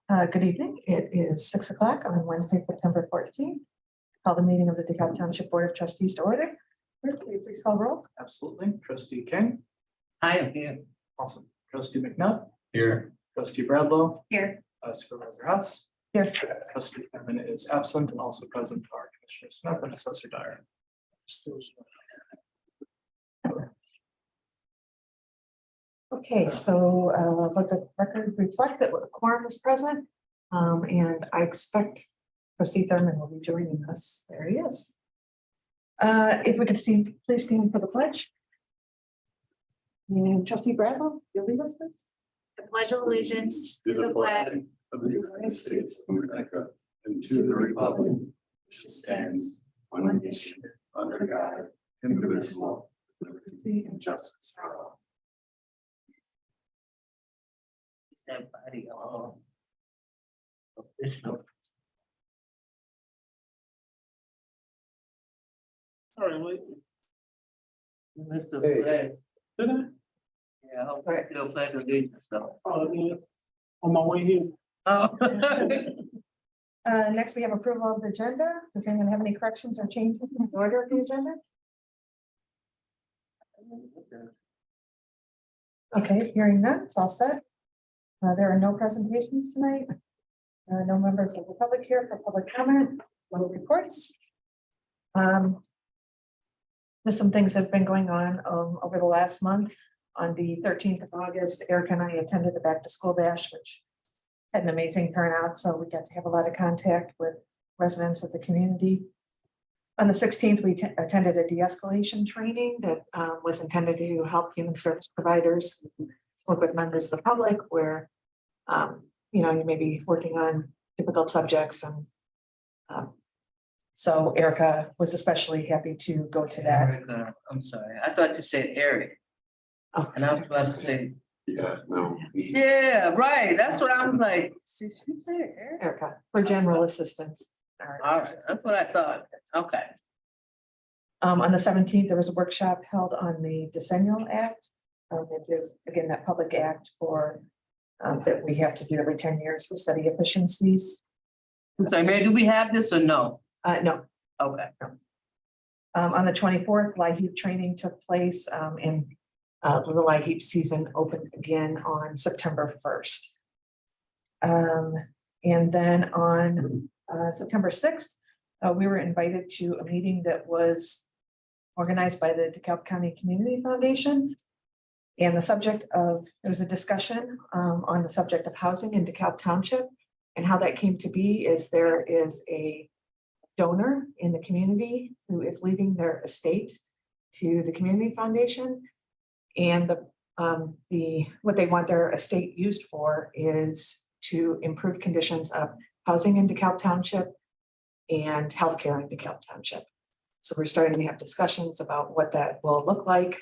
Good evening. It is 6 o'clock on Wednesday, September 14th. Call the meeting of the DeKalb Township Board of Trustees to order. Clerk, will you please call roll? Absolutely. Trustee King. I am here. Awesome. Trustee McNutt. Here. Trustee Bradlow. Here. Supervisor Hess. Here. Trustee Kevin is absent and also present are Commissioner Smith and Assessor Dyer. Okay, so let the record reflect that the quorum is present. And I expect Trustee Thurman will be joining us. There he is. If we could please stand for the pledge. And Trustee Bradlow, you'll lead us, please. I pledge allegiance to the flag of the United States of America and to the republic which stands one nation under God, indivisible, with liberty and justice for all. Is that body all official? Sorry, wait. Mr. Hey. Flag. Did I? Yeah, I hope I feel pledge allegiance though. Oh, yeah. On my way here. Oh. Next, we have approval of the agenda. Does anyone have any corrections or changes in the order of the agenda? Okay, hearing none, it's all set. There are no presentations tonight. No members of the public here for public comment, no reports. There's some things that have been going on over the last month. On the 13th of August, Erica and I attended the back to school bash, which had an amazing turnout. So we got to have a lot of contact with residents of the community. On the 16th, we attended a de-escalation training that was intended to help human service providers work with members of the public where, you may be working on difficult subjects. And so Erica was especially happy to go to that. Eric, I'm sorry. I thought you said Eric. Oh. And I was about to say, Yeah, no. yeah, right. That's what I was like. Did she say Eric? Erica for general assistance. All right, that's what I thought. Okay. On the 17th, there was a workshop held on the Decennial Act. It is again that public act for that we have to do every 10 years to study efficiencies. I'm sorry, Mary, do we have this or no? No. Okay. On the 24th, LIHEAP training took place and the LIHEAP season opened again on September 1st. And then on September 6th, we were invited to a meeting that was organized by the DeKalb County Community Foundation. And there was a discussion on the subject of housing in DeKalb Township. And how that came to be is there is a donor in the community who is leaving their estate to the community foundation. And what they want their estate used for is to improve conditions of housing in DeKalb Township and healthcare in DeKalb Township. So we're starting to have discussions about what that will look like.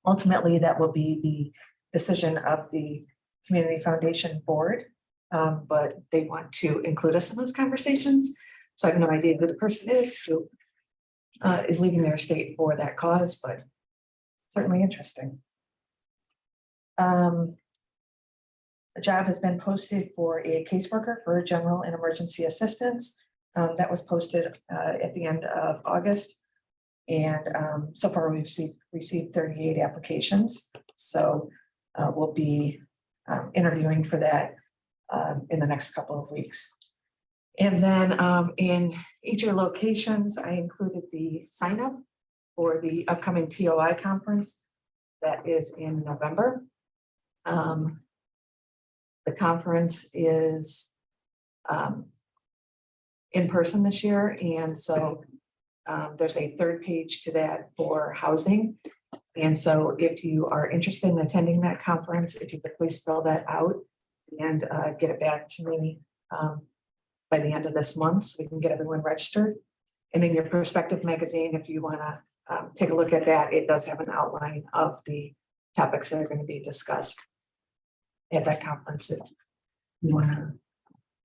Ultimately, that will be the decision of the Community Foundation Board, but they want to include us in those conversations. So I have no idea who the person is who is leaving their estate for that cause, but certainly interesting. A job has been posted for a caseworker for general and emergency assistance. That was posted at the end of August. And so far we've received 38 applications. So we'll be interviewing for that in the next couple of weeks. And then in each of your locations, I included the sign up for the upcoming TOI conference that is in November. The conference is in person this year. And so there's a third page to that for housing. And so if you are interested in attending that conference, if you could please fill that out and get it back to me by the end of this month so we can get everyone registered. And in your Perspective magazine, if you want to take a look at that, it does have an outline of the topics that are going to be discussed at that conference. If you want to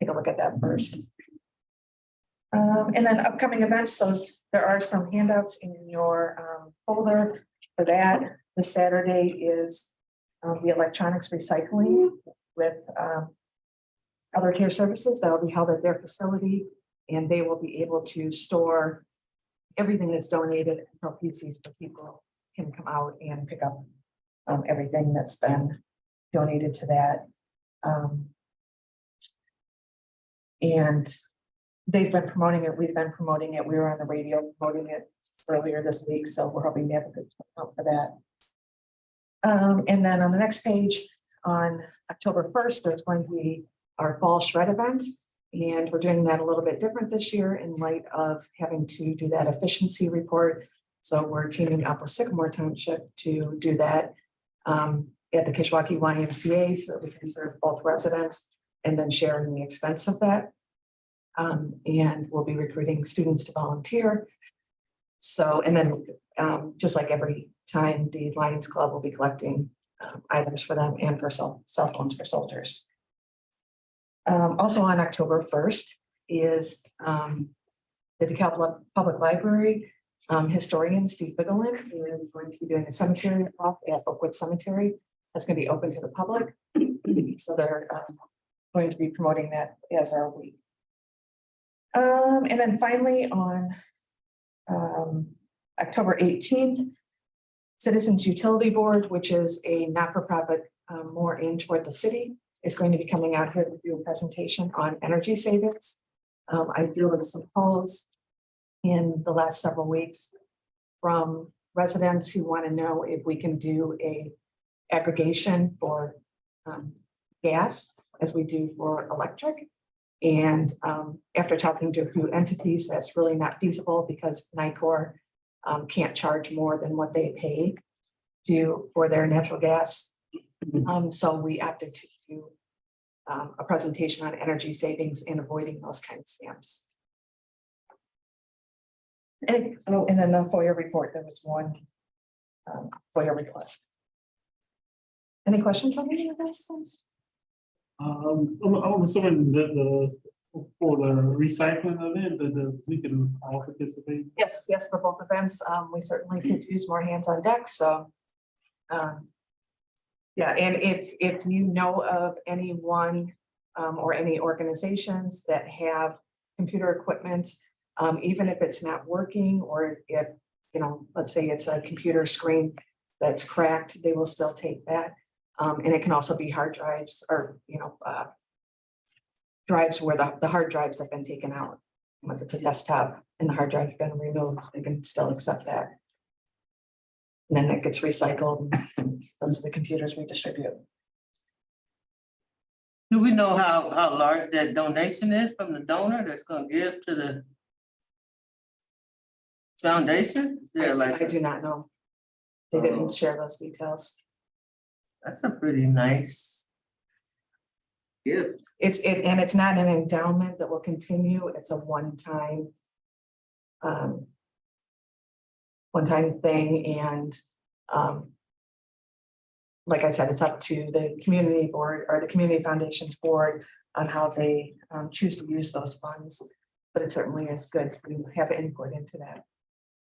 take a look at that first. And then upcoming events, there are some handouts in your folder for that. This Saturday is the electronics recycling with other care services that will be held at their facility. And they will be able to store everything that's donated from PCs, but people can come out and pick up everything that's been donated to that. And they've been promoting it, we've been promoting it, we were on the radio promoting it earlier this week, so we're hoping to have a good turnout for that. And then on the next page, on October 1st, there's going to be our fall shred event. And we're doing that a little bit different this year in light of having to do that efficiency report. So we're teaming up with Sycamore Township to do that at the Kishwaukee YMCA so that we can serve both residents and then sharing the expense of that. And we'll be recruiting students to volunteer. So, and then just like every time, the Lions Club will be collecting items for them and for cell phones for soldiers. Also on October 1st is the DeKalb Public Library historian Steve Bigelin is going to be doing a cemetery walk at Oakwood Cemetery. That's going to be open to the public. So they're going to be promoting that as our week. And then finally on October 18th, Citizens Utility Board, which is a not-for-profit more aimed toward the city, is going to be coming out here to do a presentation on energy savings. I fielded some calls in the last several weeks from residents who want to know if we can do a aggregation for gas as we do for electric. And after talking to a few entities, that's really not feasible because NICOR can't charge more than what they pay for their natural gas. So we opted to do a presentation on energy savings and avoiding those kinds of scams. And then the FOIA report, there was one FOIA request. Any questions on any of those things? I'm assuming that for the recycling of it, that we can all participate. Yes, for both events. We certainly could use more hands on deck. So, yeah, and if you know of anyone or any organizations that have computer equipment, even if it's not working, or if, let's say it's a computer screen that's cracked, they will still take that. And it can also be hard drives or, drives where the hard drives have been taken out. If it's a desktop and the hard drive has been removed, they can still accept that. And then it gets recycled. Those are the computers we distribute. Do we know how large that donation is from the donor that's gonna give to the foundation? Is there I like, do not know. They didn't share those details. that's a pretty nice gift. And it's not an endowment that will continue. It's a one-time thing. And like I said, it's up to the community board or the community foundations board on how they choose to use those funds. But it certainly is good to have input into that.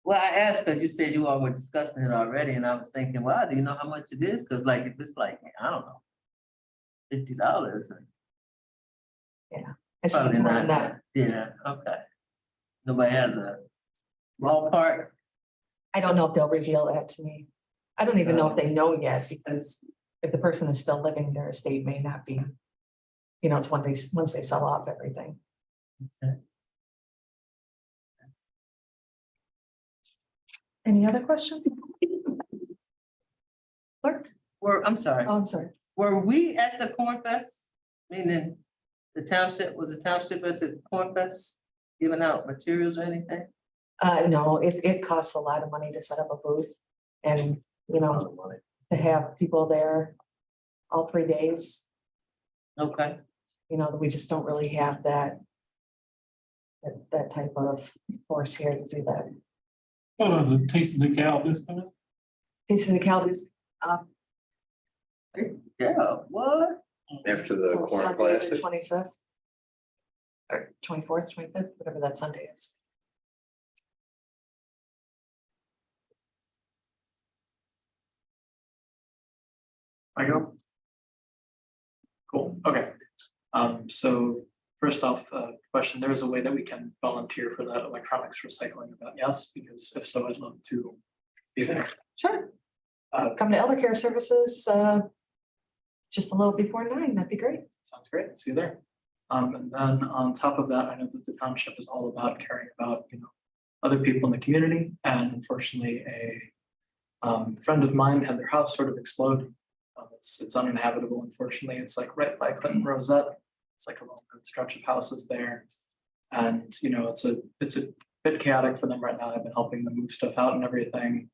Well, I asked because you said you all were discussing it already, and I was thinking, well, do you know how much it is? Because like, if it's like, I don't know, $50. It's Probably more not than that. Yeah, okay. Nobody has a ballpark. I don't know if they'll reveal that to me. I don't even know if they know yet, because if the person is still living, their estate may not be, it's once they sell off everything. Okay. Any other questions? Clerk? I'm sorry, Oh, I'm sorry. were we at the Corn Fest? Meaning the township, was the township at the Corn Fest giving out materials or anything? No, it costs a lot of money to set up a booth and, to have people there all 3 days, Okay, we just don't really have that type of force here to do that. Oh, the taste of the cow this time. These are the Calvin's. yeah, what? After the corn classic. 25th. Or 24th, 25th, whatever that Sunday is. I go. Cool, okay. So first off, question, there is a way that we can volunteer for that electronics recycling event, yes, because if so, I'd love to be there. Sure. Uh, Come to Elder Care Services, just a little before 9, that'd be great. Sounds great, see you there. And then on top of that, I know that the township is all about caring about, other people in the community, and unfortunately, a friend of mine had their house sort of explode. It's uninhabitable, unfortunately, it's like right by Clinton Rosette, it's like a long good stretch of houses there. And, it's a bit chaotic for them right now, I've been helping them move stuff out and everything.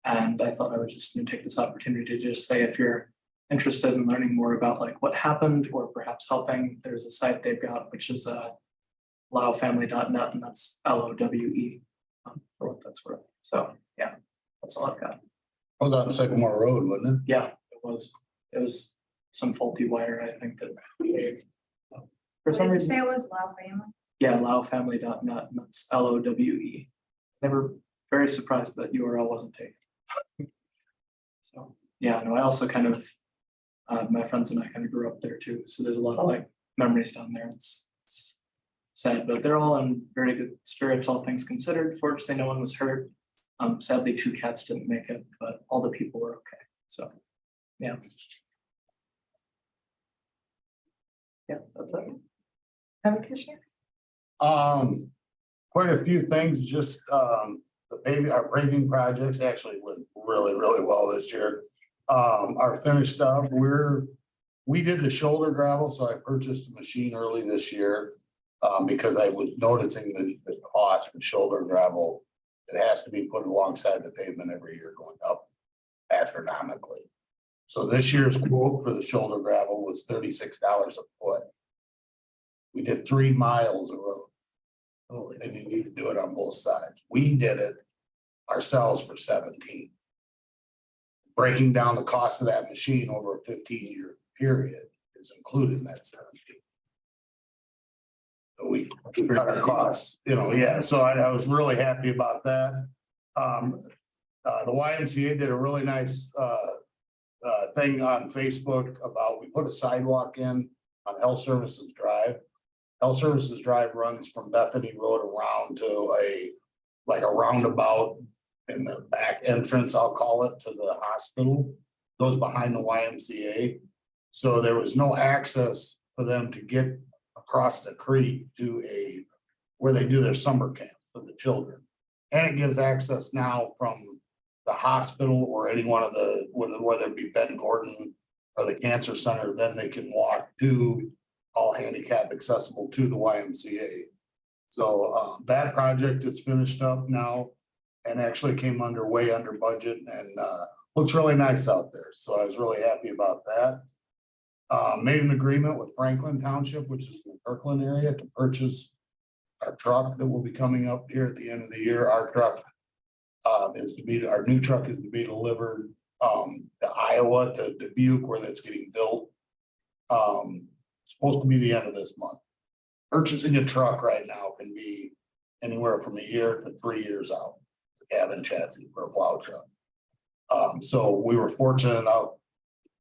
And I thought I would just take this opportunity to just say, if you're interested in learning more about like what happened or perhaps helping, there's a site they've got, which is lowfamily.net, and that's LOWE, for what that's worth. So yeah, that's all I've got. I was on Sycamore Road, wasn't it? Yeah, it was some faulty wire, I think, that for some Did you reason, say it was Love Family? yeah, lowfamily.net, and that's LOWE. Never very surprised that URL wasn't taken. So yeah, no, I also kind of my friends and I kind of grew up there too, so there's a lot of like memories down there. It's sad, but they're all in very good spirits, all things considered. Fortunately, no one was hurt. Sadly, 2 cats didn't make it, but all the people were okay. So, yeah. Yeah, that's it. Have a Commissioner? Quite a few things, just, our paving projects actually went really, really well this year. Are finished up, we did the shoulder gravel, so I purchased a machine early this year. Because I was noticing the cost of shoulder gravel, it has to be put alongside the pavement every year going up astronomically. So this year's quote for the shoulder gravel was $36 a foot. We did 3 miles of road. Oh, and you need to do it on both sides. We did it ourselves for 17. Breaking down the cost of that machine over a 15-year period is included in that 17. So we cut our costs, yeah, so I was really happy about that. The YMCA did a really nice thing on Facebook about, we put a sidewalk in on Health Services Drive. Health Services Drive runs from Bethany Road around to a roundabout in the back entrance, I'll call it, to the hospital, goes behind the YMCA. So there was no access for them to get across the creek to where they do their summer camp for the children. And it gives access now from the hospital or any one of whether it be Ben Gordon or the cancer center, then they can walk to all handicap accessible to the YMCA. So that project is finished up now and actually came way under budget and looks really nice out there. So I was really happy about that. Made an agreement with Franklin Township, which is in the Kirkland area, to purchase our truck that will be coming up here at the end of the year. Our truck our new truck is to be delivered to Iowa, to Dubuque, where that's getting built. Supposed to be the end of this month. Purchasing a truck right now can be anywhere from a year to 3 years out. It's a cabin chassis for a plow truck. So we were fortunate enough.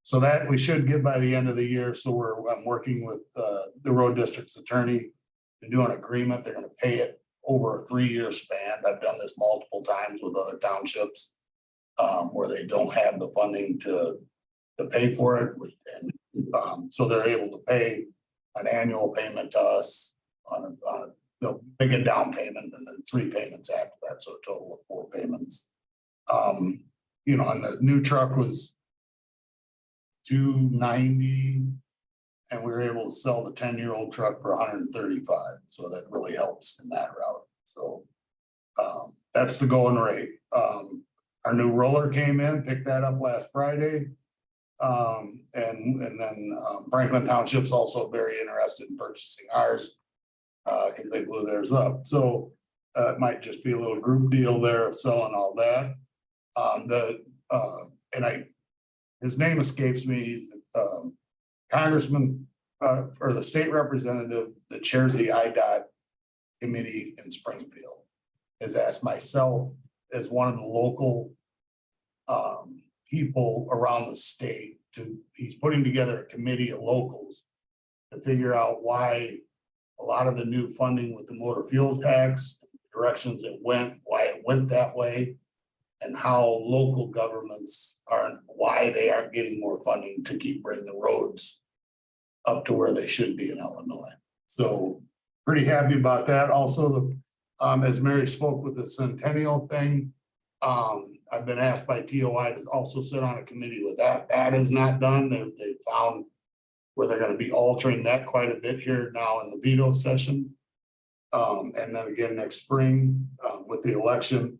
So that we should get by the end of the year. So I'm working with the road district's attorney to do an agreement. They're going to pay it over a 3-year span. I've done this multiple times with other townships where they don't have the funding to pay for it. And so they're able to pay an annual payment to us they'll make a down payment and then 3 payments after that. So a total of 4 payments. And the new truck was $290, and we were able to sell the 10-year-old truck for $135. So that really helps in that route. So that's the going rate. Our new roller came in, picked that up last Friday. And then Franklin Township's also very interested in purchasing ours because they blew theirs up. So it might just be a little group deal there of selling all that. His name escapes me. He's the congressman or the state representative that chairs the IDOT committee in Springfield. Has asked myself as one of the local people around the state he's putting together a committee of locals to figure out why a lot of the new funding with the motor fuel tax, directions it went, why it went that way. And how local governments aren't, why they aren't getting more funding to keep bringing the roads up to where they should be in Illinois. So pretty happy about that. Also, as Mary spoke with the centennial thing, I've been asked by TOI to also sit on a committee with that. That is not done. They found where they're gonna be altering that quite a bit here now in the veto session. And then again next spring, with the election.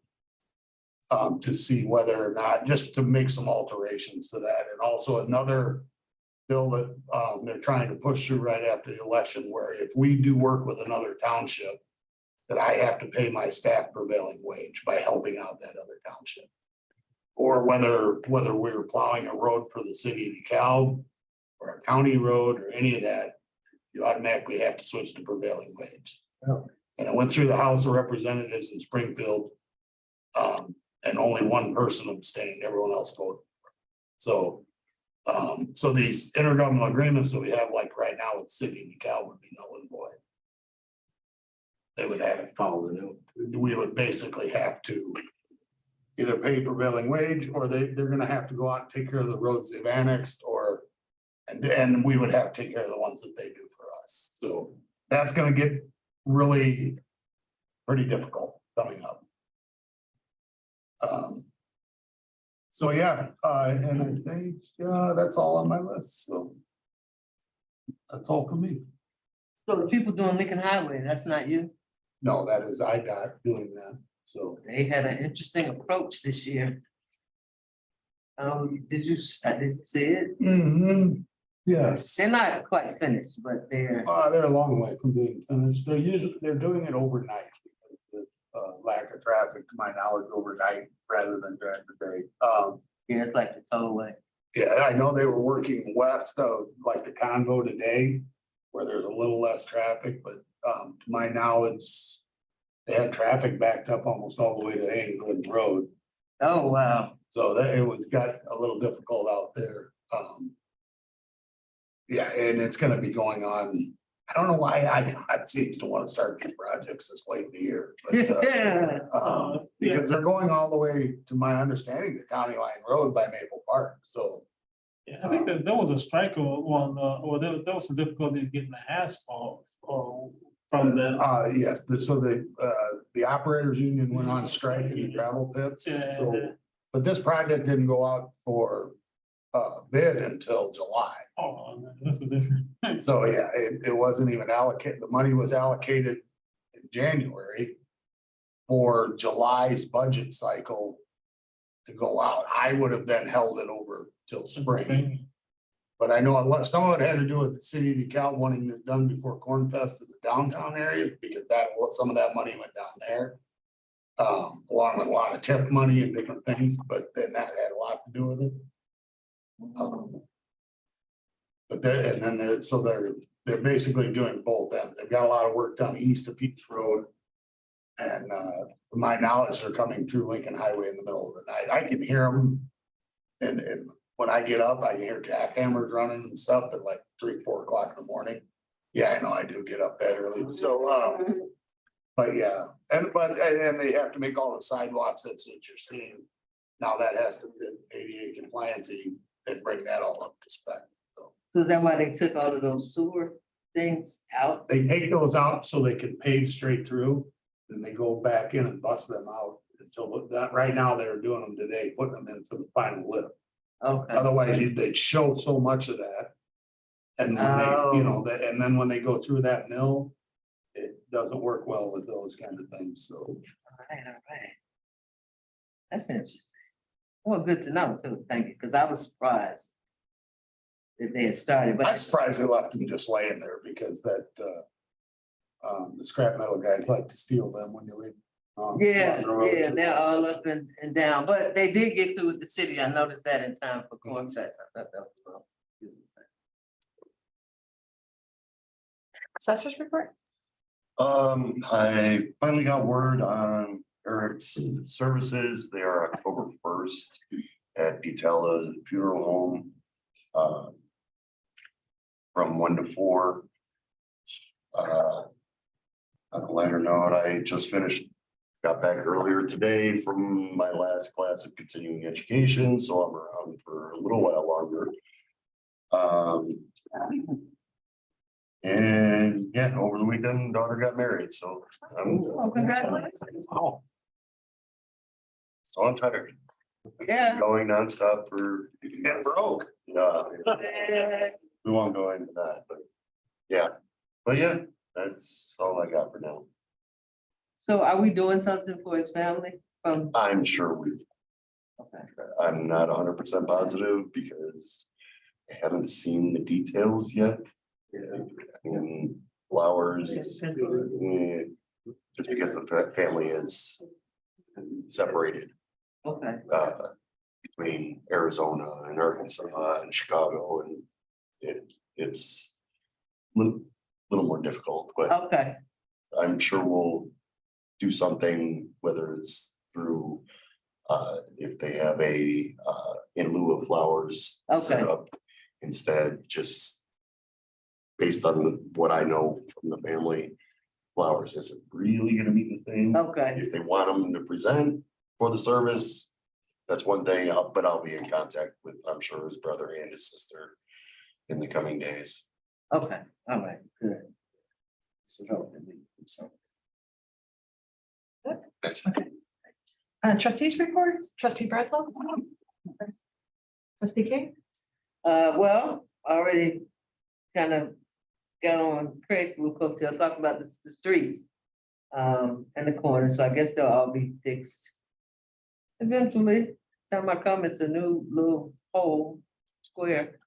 To see whether or not, just to make some alterations to that, and also another bill that they're trying to push through right after the election, where if we do work with another township, that I have to pay my staff prevailing wage by helping out that other township. Or whether we're plowing a road for the city of DeKalb or a county road or any of that, you automatically have to switch to prevailing wage. And I went through the House of Representatives in Springfield. And only one person abstained, everyone else voted. So, so these intergovernmental agreements that we have, like right now with the city of DeKalb, would be null and void. They would have to follow it. We would basically have to either pay prevailing wage, or they're gonna have to go out and take care of the roads they've annexed, or and we would have to take care of the ones that they do for us. So that's gonna get really pretty difficult coming up. So yeah, and I think that's all on my list, so. That's all for me. So the people doing Lincoln Highway, that's not you? No, that is IDOT doing that, so. They had an interesting approach this year. Did you, I didn't see it? Yes. They're not quite finished, but they're, They're a long way from being finished. They're doing it overnight. Because of lack of traffic, to my knowledge, overnight rather than during the day. yeah, it's like the tollway. Yeah, I know they were working west of like the Convo today, where there's a little less traffic, but to my knowledge, they had traffic backed up almost all the way to England Road. Oh, wow. So that it was got a little difficult out there. Yeah, and it's gonna be going on. I don't know why I seem to want to start these projects this late in the year. But, Yeah. because they're going all the way, to my understanding, to County Line Road by Maple Park, so. Yeah, I think that there was a strike on, or there was some difficulties getting the asphalt, from the. Yes, so the operators union went on strike in the gravel pits, so, Yeah. but this project didn't go out for bid until July. Oh, that's a different. So, yeah, it wasn't even allocated, the money was allocated in January for July's budget cycle to go out. I would have then held it over till spring. But I know some of it had to do with the city of DeKalb wanting it done before Corn Fest in the downtown areas, because some of that money went down there. Along with a lot of tip money and different things, but then that had a lot to do with it. But they're basically doing both ends. They've got a lot of work done east of Peach Road. And from my knowledge, they're coming through Lincoln Highway in the middle of the night. I can hear them. And when I get up, I can hear jackhammers running and stuff at like 3, 4 o'clock in the morning. Yeah, I know I do get up that early. So, but yeah, and they have to make all the sidewalks, that's what you're seeing. Now that has to be ADA compliancy and bring that all up to spec. So is that why they took all of those sewer things out? They take those out so they can pave straight through, then they go back in and bust them out. Until that, right now they're doing them today, putting them in for the final lift. Okay. Otherwise, they'd show so much of that. And when they, and then when they go through that mill, it doesn't work well with those kind of things, so. All right. That's interesting. Well, good to know too, thank you, because I was surprised that they had started, but. I'm surprised they left them just laying there, because that, the scrap metal guys like to steal them when you leave. Yeah, on the road yeah, to- they're all up and down, but they did get through with the city. I noticed that in time for Corn Fest. I thought that was well. Assessors report? I finally got word on Eric's services. They are October 1st at DeKalb Funeral Home. from 1 to 4. On a lighter note, I just got back earlier today from my last class of continuing education, so I'm around for a little while longer. And yeah, over the weekend, daughter got married, so Oh, congratulations. so I'm tired. Yeah. Going nonstop for getting broke. No, we won't go into that, but yeah, that's all I got for now. So are we doing something for his family from? I'm sure Okay. I'm not 100% positive because I haven't seen the details yet. And flowers, just because the family is separated Okay. between Arizona and Arkansas and Chicago, and it's a little more difficult, but Okay. I'm sure we'll do something, whether it's through if they have a in lieu of flowers set Okay. up instead, just based on what I know from the family, flowers isn't really gonna be the thing. Okay. If they want them to present for the service, that's one thing, but I'll be in contact with, I'm sure, his brother and his sister in the coming days. Okay. All right. Good. So hopefully do something. That's Trustees report, trustee Bradlow? Trustee King? Well, already kind of got on Craig's little coattail talking about the streets. And the corner, so I guess they'll all be fixed. Eventually, time I come, it's a new little hole square.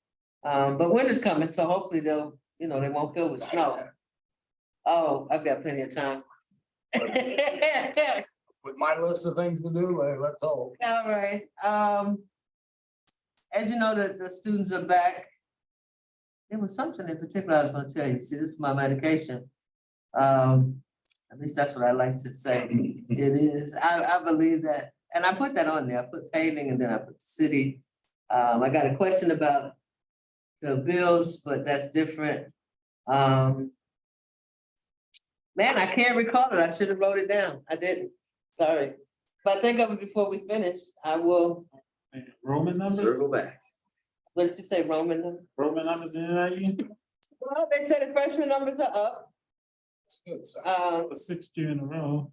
But winter's coming, so hopefully they'll, they won't fill with snow. Oh, I've got plenty of time. With my list of things to do, let's hope. All right, as you know, the students are back. There was something in particular I was gonna tell you, see, this is my medication. At least that's what I like to say, it is, I believe that, and I put that on there, I put paving and then I put the city. I got a question about the bills, but that's different. Man, I can't recall it, I should have wrote it down, I didn't, sorry. If I think of it before we finish, I will Roman numbers, circle back. What did you say, Roman number? Roman numbers in IU, Well, they said the freshman numbers are up. for 6th year in a row,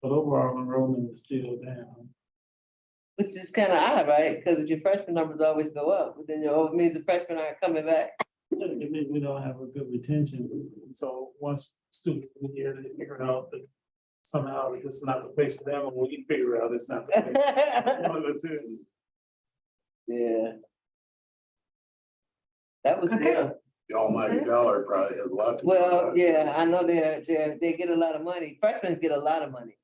but overall enrollment is still down. Which is kind of odd, right? Because if your freshman numbers always go up, but then your means the freshmen aren't coming back. It means we don't have a good retention, so once students in here, they figure out that somehow it's not the place for them, or we figure out it's not the place. One of the two. Yeah. That was Okay. good. The almighty dollar probably has a lot to do with Well, that. yeah, I know they get a lot of money. Freshmen get a lot of money.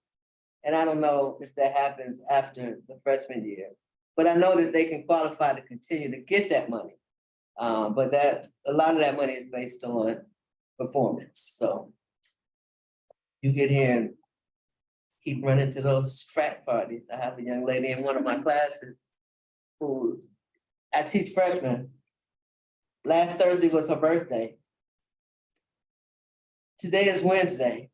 And I don't know if that happens after the freshman year, but I know that they can qualify to continue to get that money. But a lot of that money is based on performance, so. You get here and keep running to those frat parties. I have a young lady in one of my classes who, I teach freshmen. Last Thursday was her birthday. Today is Wednesday.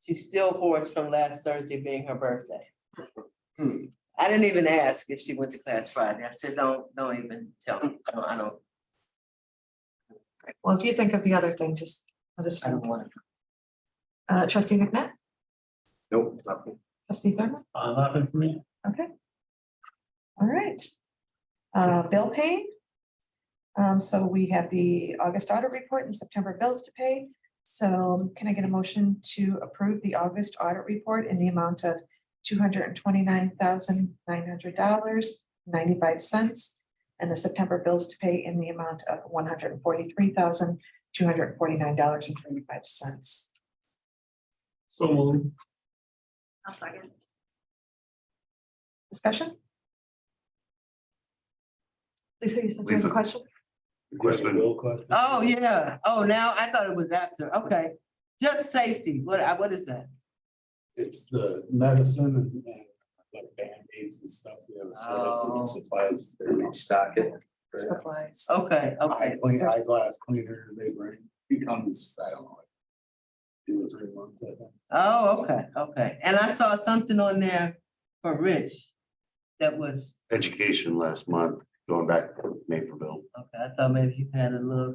She's still hoarse from last Thursday being her birthday. I didn't even ask if she went to class Friday. I said, don't even tell me. I don't. Well, if you think of the other thing, just let us I know. don't want to. Trustee McNabb, Nope, nothing. trustee Thurman, Nothing for me. okay. All right. Bill paying. So we have the August audit report and September bills to pay. So can I get a motion to approve the August audit report in the amount of $229,900.95 and the September bills to pay in the amount of $143,249.35. So moved. I'll second. Discussion? Lisa, you said you have Lisa. a question? Question. Oh, yeah. Oh, now I thought it was after. Okay. Just safety. What is that? It's the medicine and like Band-Aids and stuff, Oh. supplies, they're stocking. supplies. Okay, okay. Eyeglass cleaner, they bring, becomes, I don't know. 2 or 3 months, I think. Oh, okay, okay. And I saw something on there for Rich that was, Education last month, going back to Naperville. okay, I thought maybe you had a little.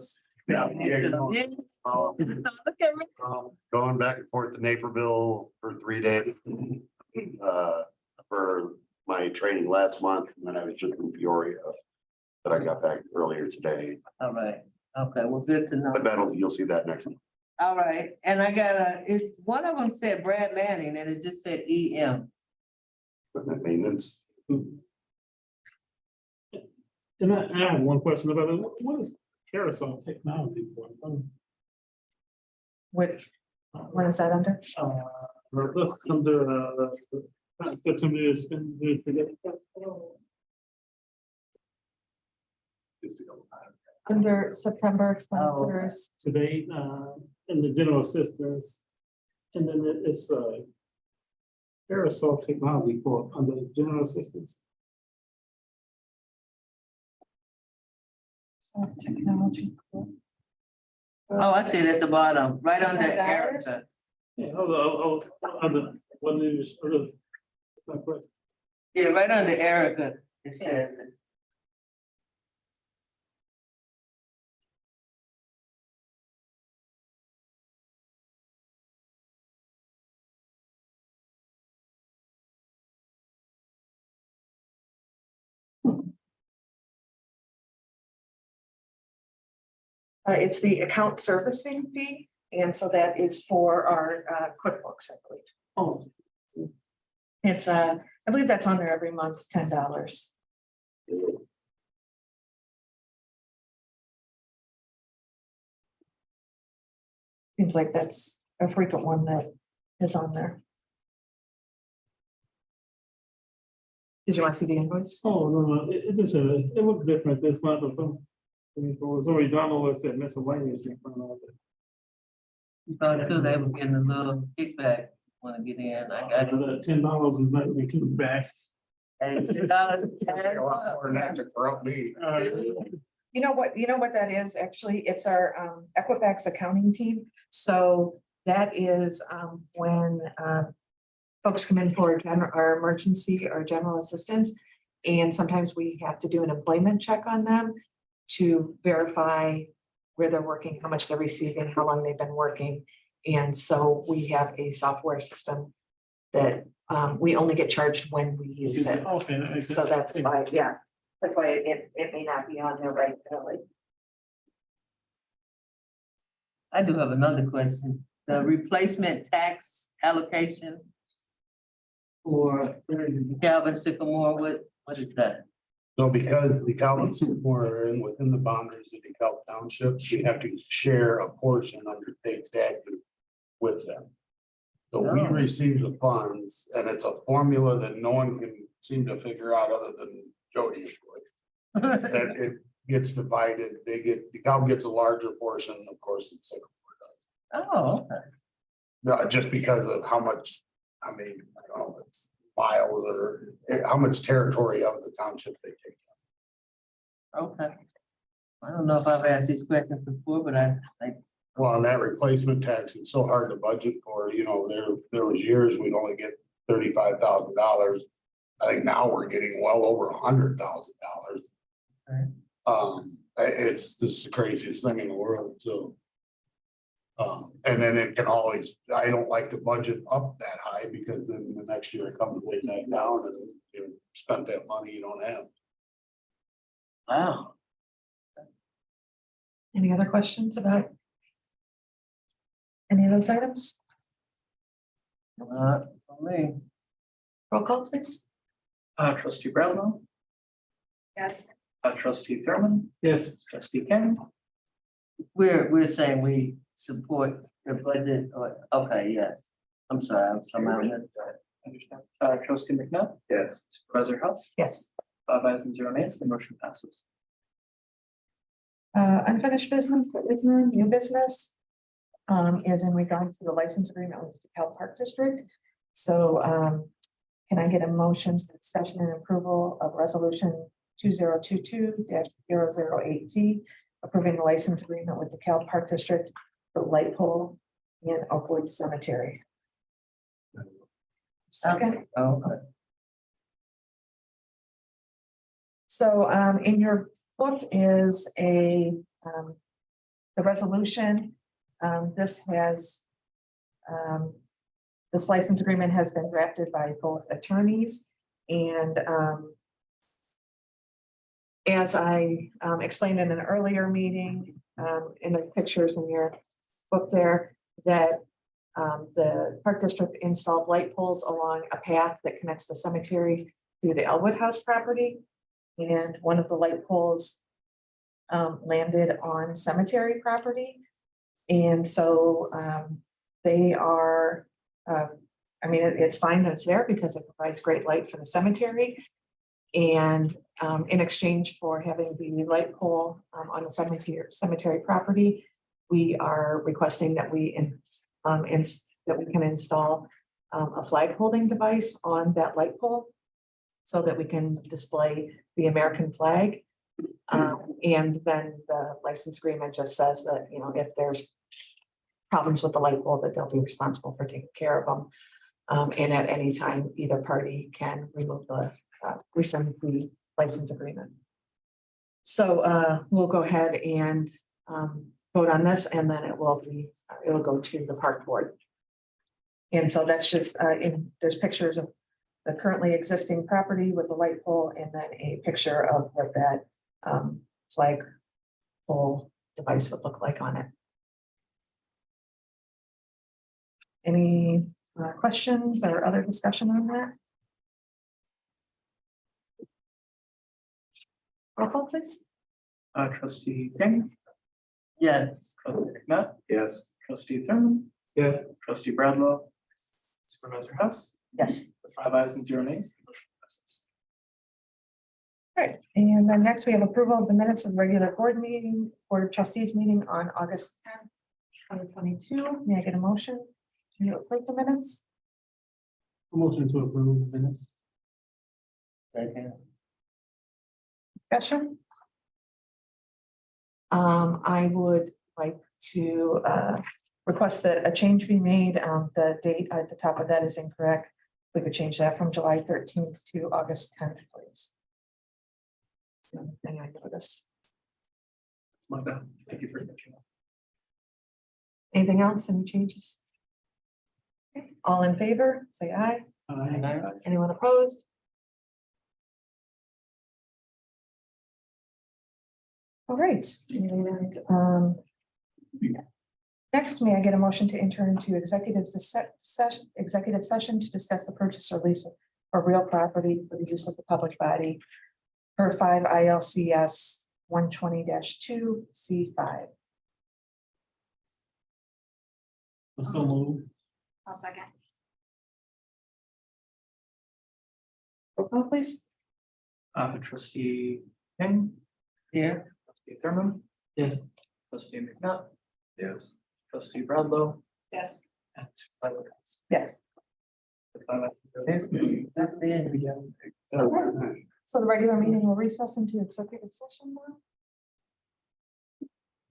Yeah. Yeah. Um, Look at me. Going back and forth to Naperville for 3 days. For my training last month, and then I was just in Peoria. That I got back earlier today, All right, okay, well, good to know. but you'll see that next month. All right, and I got it's, one of them said Brad Manning and it just said EM. Equipment maintenance. And I have one question about it. What is carousel technology for? Which, what is that under? Let's come to, September is spend. Under September expenditures, Today, in the general assistance. And then it's carousel technology for under general assistance. technology. Oh, I see it at the bottom, right under $10? Erica. Yeah, hold on, one minute, it's not correct. Yeah, right under Erica, it says it. It's the account servicing fee, and so that is for our QuickBooks, I believe. Oh, It's I believe that's on there every month, $10. Seems like that's a frequent one that is on there. Did you want to see the invoice? oh, no, it just, it looked different this month or something. It was already done, it said miscellaneous in front of it. You thought too, they were getting a little kickback when I get in, I got it. $10 is not really coming back. $10. To corrupt me. You know what that is, actually, it's our Equifax accounting team. So that is when folks come in for our emergency or general assistance. And sometimes we have to do an employment check on them to verify where they're working, how much they're receiving, how long they've been working. And so we have a software system that we only get charged when we use it. So that's why, yeah, that's why it may not be on there right now. I do have another question. The replacement tax allocation for Calvin Sycamore, what is that? So because the DeKalb are in within the boundaries of DeKalb Township, we have to share a portion under state statute with them. So we Oh. receive the funds, and it's a formula that no one can seem to figure out other than Jody. That it gets divided, DeKalb gets a larger portion, of course, than Sycamore does. Oh, okay. Just because of how much, I mean, I don't know, it's miles or how much territory of the township they take. Okay. I don't know if I've asked these questions before, but I Well, on that replacement tax, it's so hard to budget for, there was years we'd only get $35,000. I think now we're getting well over $100,000. Right. It's just the craziest thing in the world, so. And then it can always, I don't like to budget up that high because then the next year it comes way back down and you spent that money you don't have. wow. Any other questions about any of those items? For me. Roll call, please. Trustee Brownell, Yes. trustee Thurman, Yes, trustee King, We're saying we support the budget or, okay, yes. I'm sorry, I'm somehow. understand, trustee McNutt, Yes. supervisor House, Yes. 5 ayes and 0 nays, the motion passes. Unfinished business, that is new business. Is in regard to the license agreement with the DeKalb Park District. So can I get a motion for discussion and approval of resolution 2022-008T, approving the license agreement with DeKalb Park District for light pole in Oakwood Cemetery. Second. So in your book is the resolution. This license agreement has been drafted by both attorneys, and as I explained in an earlier meeting, in the pictures in your book there, that the Park District installed light poles along a path that connects the cemetery to the Elwood House property. And one of the light poles landed on cemetery property. And so they are, I mean, it's fine that it's there because it provides great light for the cemetery. And in exchange for having the light pole on the cemetery property, we are requesting that we can install a flag holding device on that light pole so that we can display the American flag. And then the license agreement just says that, you know, if there's problems with the light pole, that they'll be responsible for taking care of them. And at any time, either party can remove rescind the license agreement. So we'll go ahead and vote on this, and then it'll go to the park board. And so that's just there's pictures of the currently existing property with the light pole, and then a picture of what that flag pole device would look like on it. Any questions or other discussion on that? Roll call, please. Trustee King, Yes. trustee McNutt, Yes. trustee Thurman, Yes. trustee Bradlow, supervisor Hess, Yes. with 5 ayes and 0 nays, the motion passes. All right, and then next we have approval of the minutes of the regular board of trustees meeting on August 10th, 2022. May I get a motion to approve the minutes? Motion to approve the minutes. Second. Discussion? I would like to request that a change be made. The date at the top of that is incorrect. We could change that from July 13th to August 10th, please. The only thing I noticed. That's my bad. Thank you for catching up. Anything else? Any changes? Okay, all in favor, say aye. Aye. Anyone opposed? All right, and next, may I get a motion to enter into executive session to discuss the purchase or lease of real property for the use of the public body per 5 ILCS 120-2 C5. So moved. I'll second. Roll call, please. Trustee King, Here. trustee Thurman, Yes. trustee McNutt, Yes. trustee Bradlow, Yes. and supervisor Hess. Yes. With 5 ayes and 0 nays, That's it. So the regular meeting will recess into executive session now.